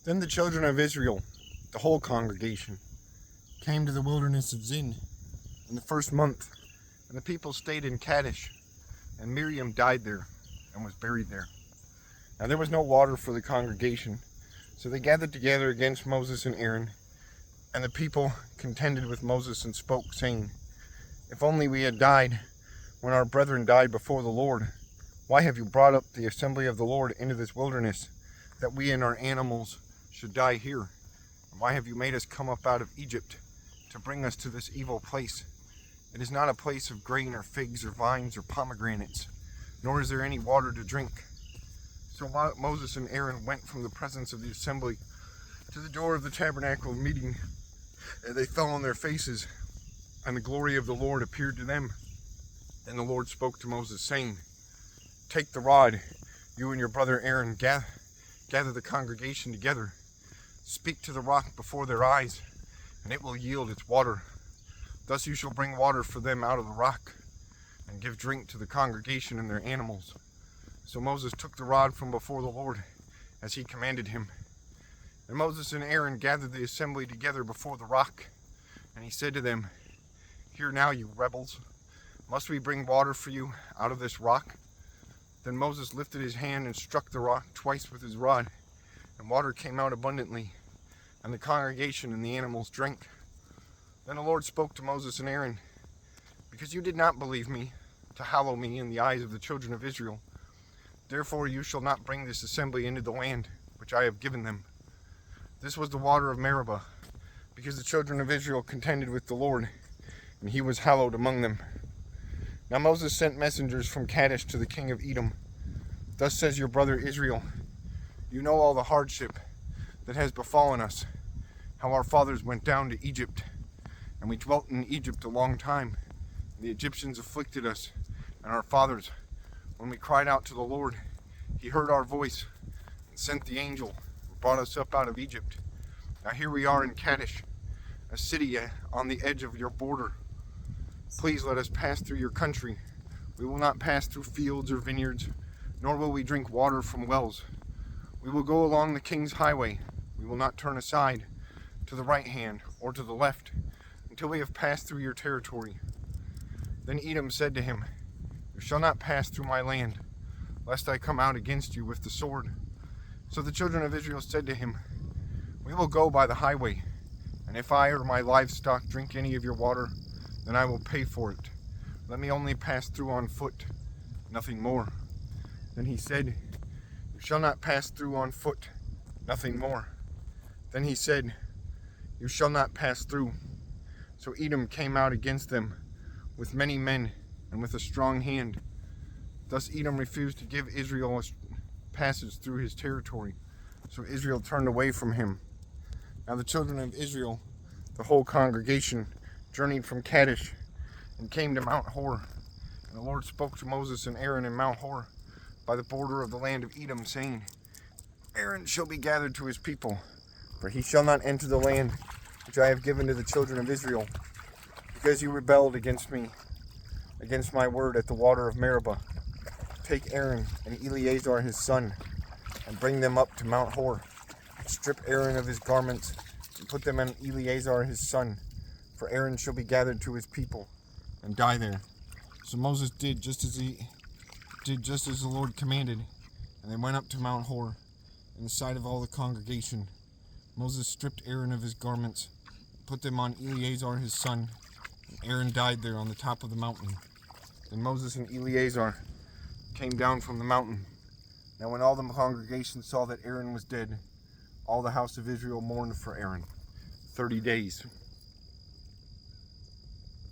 Then the children of Israel, the whole congregation, came to the wilderness of Zin in the first month, and the people stayed in Kadesh, and Miriam died there and was buried there. Now there was no water for the congregation, so they gathered together against Moses and Aaron, and the people contended with Moses and spoke, saying, "If only we had died when our brethren died before the Lord. Why have you brought up the assembly of the Lord into this wilderness, that we and our animals should die here? And why have you made us come up out of Egypt to bring us to this evil place? It is not a place of grain or figs or vines or pomegranates, nor is there any water to drink." So Moses and Aaron went from the presence of the assembly to the door of the tabernacle of meeting, and they fell on their faces, and the glory of the Lord appeared to them. Then the Lord spoke to Moses, saying, "Take the rod, you and your brother Aaron, gather the congregation together. Speak to the rock before their eyes, and it will yield its water. Thus you shall bring water for them out of the rock, and give drink to the congregation and their animals." So Moses took the rod from before the Lord, as he commanded him. And Moses and Aaron gathered the assembly together before the rock, and he said to them, "Hear now, you rebels, must we bring water for you out of this rock?" Then Moses lifted his hand and struck the rock twice with his rod, and water came out abundantly, and the congregation and the animals drank. Then the Lord spoke to Moses and Aaron, "Because you did not believe me, to hallow me in the eyes of the children of Israel, therefore you shall not bring this assembly into the land which I have given them." This was the water of Meribah, because the children of Israel contended with the Lord, and he was hallowed among them. Now Moses sent messengers from Kadesh to the king of Edom. "Thus says your brother Israel, you know all the hardship that has befallen us, how our fathers went down to Egypt, and we dwelt in Egypt a long time. The Egyptians afflicted us and our fathers. When we cried out to the Lord, he heard our voice and sent the angel and brought us up out of Egypt. Now here we are in Kadesh, a city on the edge of your border. Please let us pass through your country. We will not pass through fields or vineyards, nor will we drink water from wells. We will go along the king's highway. We will not turn aside to the right hand or to the left until we have passed through your territory." Then Edom said to him, "You shall not pass through my land, lest I come out against you with the sword." So the children of Israel said to him, "We will go by the highway, and if I or my livestock drink any of your water, then I will pay for it. Let me only pass through on foot, nothing more." Then he said, "You shall not pass through on foot, nothing more." Then he said, "You shall not pass through." So Edom came out against them with many men and with a strong hand. Thus Edom refused to give Israel a passage through his territory. So Israel turned away from him. Now the children of Israel, the whole congregation, journeyed from Kadesh and came to Mount Hor. And the Lord spoke to Moses and Aaron in Mount Hor by the border of the land of Edom, saying, "Aaron shall be gathered to his people, for he shall not enter the land which I have given to the children of Israel, because you rebelled against me, against my word at the water of Meribah. Take Aaron and Eleazar his son, and bring them up to Mount Hor. Strip Aaron of his garments, and put them on Eleazar his son, for Aaron shall be gathered to his people, and die there." So Moses did just as the Lord commanded, and they went up to Mount Hor in the sight of all the congregation. Moses stripped Aaron of his garments, put them on Eleazar his son, and Aaron died there on the top of the mountain. Then Moses and Eleazar came down from the mountain. Now when all the congregation saw that Aaron was dead, all the house of Israel mourned for Aaron 30 days.